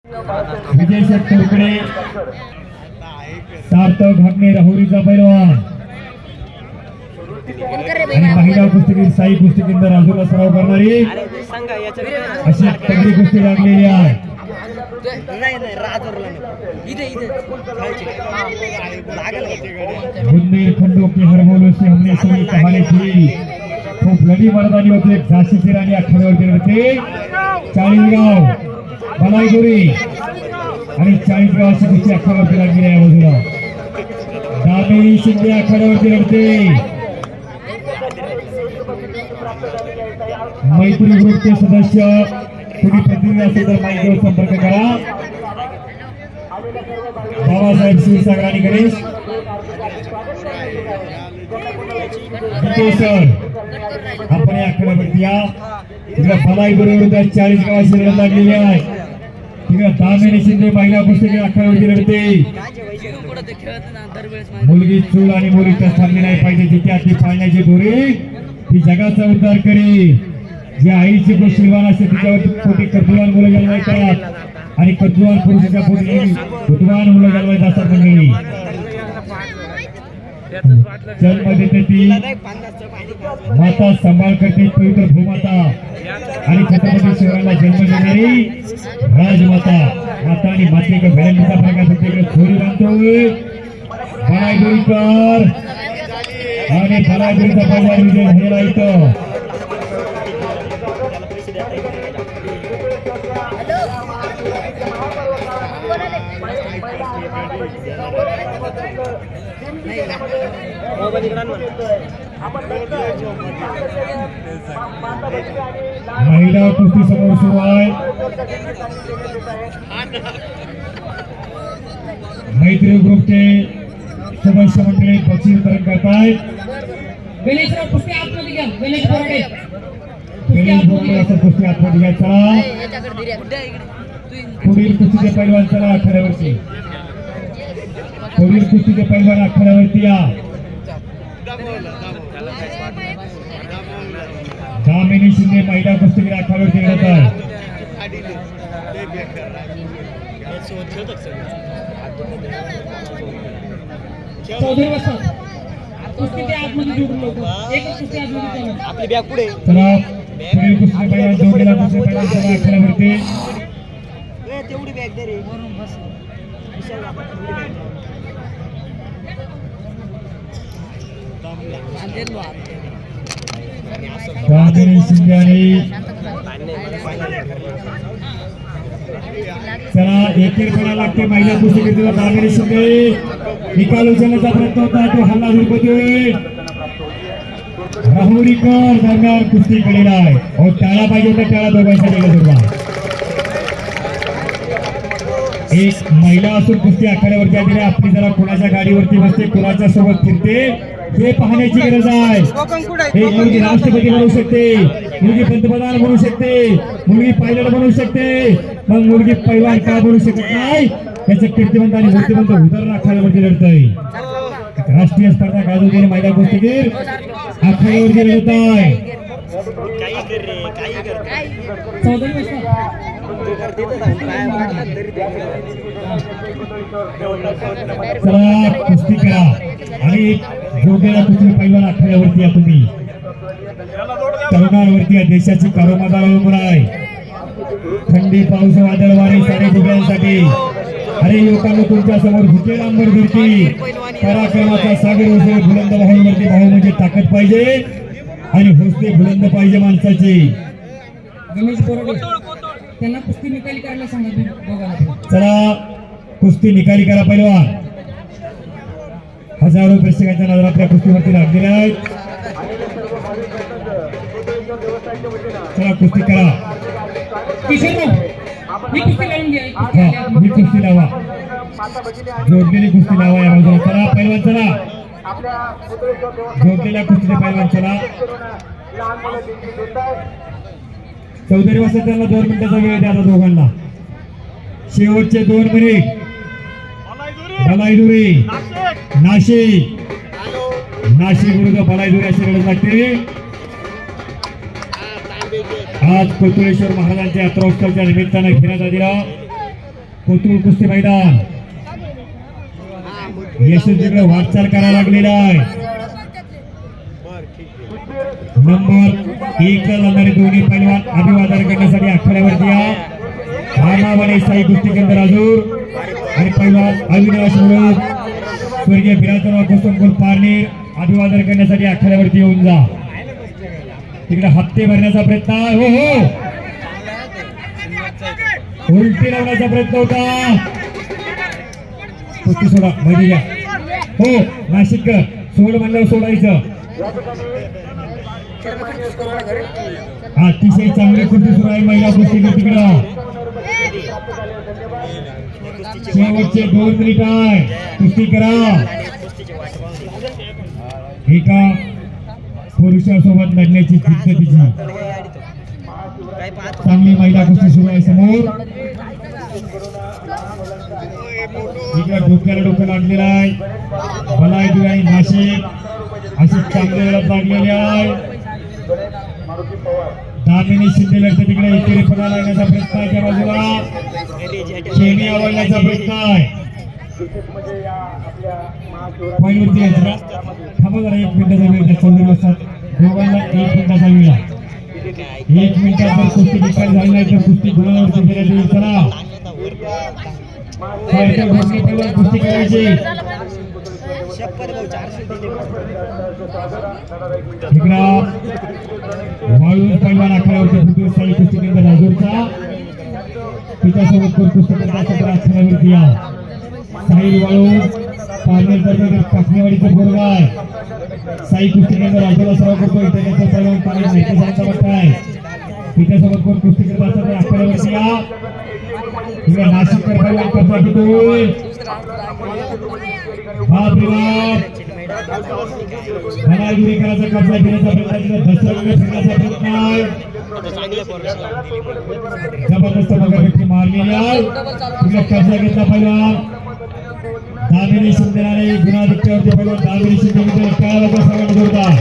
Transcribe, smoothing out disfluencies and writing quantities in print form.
विजय शेटकडे सार्थक हाकणे राहुरीचा पैलवान आणि महिला कुस्तीगीर साई कुस्ती केंद्र राजूला सराव करणारी अशी तगडी कुस्ती लागलेली आहे। बुंदेलखंडों के हरमोलों से हमने सुनी कहानी थी, खूप लढी मर्दानी होते। झाशीची राणी आखाड्यावरती लढते। चाळीसगाव बलाईगुरी आणि चाळीसगाव अशी कुस्ती आखाड्यावरती लागलेली आहे। बाजूला दामिनी शिंदे आखाड्यावरती लढते। मैत्री ग्रुपचे सदस्य कोणी प्रतिनिधी असेल तर माहितीवर संपर्क करा। बाबासाहेब क्षीरसागर आणि गणेश सर आपण या आखाड्यावरती या। तिकडे बलाईगुरी विरुद्ध चाळीसगाव अशी लढत लागलेली आहे। तिकडे दामिनी शिंदे महिला कुस्तीगीर आखाड्यावरती लढते। मुलगी चूल आणि मुलीचा थांबली नाही पाहिजे। जिथे आपली पाळण्याची दोरी ती जगाचा उद्धार करेल। जे आईची गोष्टीवान असते तिच्यावरती पोटी कर्तृवान मुलं जन्मायतात आणि कर्तृवान पुरुषाच्या पोटी बुद्धवान मुलं जन्मायत असतात। मंडळी जन्म देते ती माता, सांभाळ करते पवित्र भूमाता आणि छत्रपती शिवरायांना जन्म देणारी राजमाता। माता आणि मातेचा भेंडीचा प्रकार तिकडे थोडी बांधतोय बलाईगुरीकर आणि बलाईगुरीचा पहिला विजय झालेला इथं। महिला कुस्ती समोर सुरू आहे। मैत्री ग्रुपचे सदस्य मंडळी बक्षीस वितरण करतायत। गणेशराव कुस्ती आतमध्ये घ्या। गणेश बोराडे असं कुस्ती आतमध्ये घ्या। चला पुढील कुस्तीचे पैलवान चला आखाड्यावरती। पुढील कुस्तीचे पैलवान आखाड्यावरती या। दामिनी शिंदे महिला कुस्तीगीर आखाड्यावरती लढत आहे। चौधरी वस्ताद कुस्ती ते आतमध्ये जोडून लोक एक कुस्ती आतमध्ये आपली बॅग पुढे चला पुढील कुस्तीचे पैलवान जोडीला कुस्ती पैलवान चला आखाड्यावरती। तेवढी बॅग दे रे वरून बस दामिनी शिंदे आणि चला एकेरपणा लागते महिला कुस्तीगीर। दामिनी शिंदे निकाल उचलण्याचा प्रयत्न होता, तो हल्ला धुडकतोय। राहुरीकर दरम्यान कुस्ती केलेला आहे और टाळा पाहिजे तर टाळा दोघांसाठी सुरुवात। एक महिला असून कुस्ती आखाड्यावरती आलेली आपली जरा कोणाच्या गाडीवरती बसते, कोणाच्या सोबत फिरते हे पाहण्याची गरज आहे। एक मुलगी राष्ट्रपती बनवू शकते, मुलगी पंतप्रधान बनवू शकते, मुलगी पायलट बनवू शकते, मग मुलगी पैलवान का बनवू शकत नाही? त्याचं कीर्तिवंत आणि मूर्तिवंत उदाहरण आखाड्यावरती लढतंय। राष्ट्रीय स्पर्धा गाजवलेली महिला कुस्तीगीर आखाड्यावरती लढत आहे। चला कुस्ती करा आणि जोडलेला कुस्ती पैलवान आखाड्यावरती या। तुम्ही तरुणांवरती या देशाची कारोमदार अवलंबून आहे। थंडी पाऊस वादळ वारे सारे जुगल्यांसाठी अरे युवकांना तुमच्या समोर झुकेल अंबर धरती पराक्रमाचा सागर होते। बुलंद भाऊवरती भाऊ म्हणजे ताकद पाहिजे आणि हौसले बुलंद पाहिजे माणसाची। गणेश बोराडे त्यांना कुस्ती निकाली करायला सांगा। चला कुस्ती निकाली करा पैलवान। हजारो प्रेक्षकांच्या नजर आपल्या कुस्तीवरती लागलेल्या आहेत। चला कुस्ती करा। ही कुस्ती लावून घ्या। ही कुस्ती लावा, जोडलेली कुस्ती लावा या बाजूला। चला पैलवान चला, जोडलेल्या कुस्तीचे पैलवान चला। चौधरी वस्ताद त्यांना 2 मिनिटाचा वेळ द्या दोघांना। शेवटचे 2 मिनिट। बलाईगुरी नाशिक, नाशिक विरुद्ध बलाईगुरी अशी लढत लागते। आज कोतुळेश्वर महाराजांच्या यात्रोत्सवाच्या निमित्तानं घेण्यात आलेला कोथरूड कुस्ती मैदान यशस्वीकडे वाटचाल करायला लागलेला आहे. नंबर 1 ला लागणारे दोन्ही पैलवान अभिवादन करण्यासाठी आखाड्यावरती या. रामावाने साई कुस्ती केंद्र राजूर आणि पैलवान अविनाश मुळूक स्वर्गीय बिराजदार कुसुमकुल पारनेर अभिवादन करण्यासाठी आखाड्यावरती येऊन जा. तिकडे हप्ते भरण्याचा प्रयत्न. हो हो उलटी लावण्याचा प्रयत्न होता. कुस्ती सोडा मध्ये घ्या. हो नाशिककर सोड म्हणल्यावर सोडायचं. अतिशय चांगली कुस्ती सुरू आहे महिला कुस्ती तिकडं. शेवटचे 2 मिनिट आहे. कुस्ती करा. एका पुरुषासोबत लढण्याची जिद्द तिची. चांगली महिला कुस्ती सुरू आहे समोर. इकडे डोक्याला डोकं लागलेलं आहे. बलायडी आणि नाशिक अशी चांगली लढत लागलेली आहे. दामिनी शिंदे लढते तिकडे एकेरी पणा लागण्याचा प्रयत्न आहे. त्या बाजूला शेणी आवडण्याचा प्रयत्न आहे. पॉईंटवरती आहे जरा थांबा जरा. 1 मिनिटाचा वेळ द्या. 14 वाजता दोघांना 1 मिनिटाचा वेळ. 1 मिनिटात जर कुस्ती निकाल झाली नाही तर कुस्ती गुणावरती घेण्यात येईल. चला कुस्ती करायची. इकडा वाळून पैलवान आखाड्यावरती फुटून साई कुस्ती केंद्र राजूरचा पित्यासोबत कुस्ती करण्यासाठी आखाड्यावरती या. साई वाळून पारनेर दरम्यान काकणेवाडीचं बोर्ग आहे. साई कुस्ती केंद्र राजूला सराव करतोय. त्याच्या पैलवान पाणी माहिती सांगता वाटत आहे. पित्यासोबत कोण कुस्ती करत असतात आखाड्यावरती या. इकडे नाशिककर पैलवान कब्जा घेतोय. करायचा कब्जा घेण्याचा प्रयत्न. फिरण्याचा प्रयत्न आहे. जबरदस्त बघा मारलेली आहे. कब्जा घेतला पैलवान दामिनी शिंदे. गुणाधिक्यावरती पैलवान दामिनी शिंदे टाळा सर्वांना जोरदार.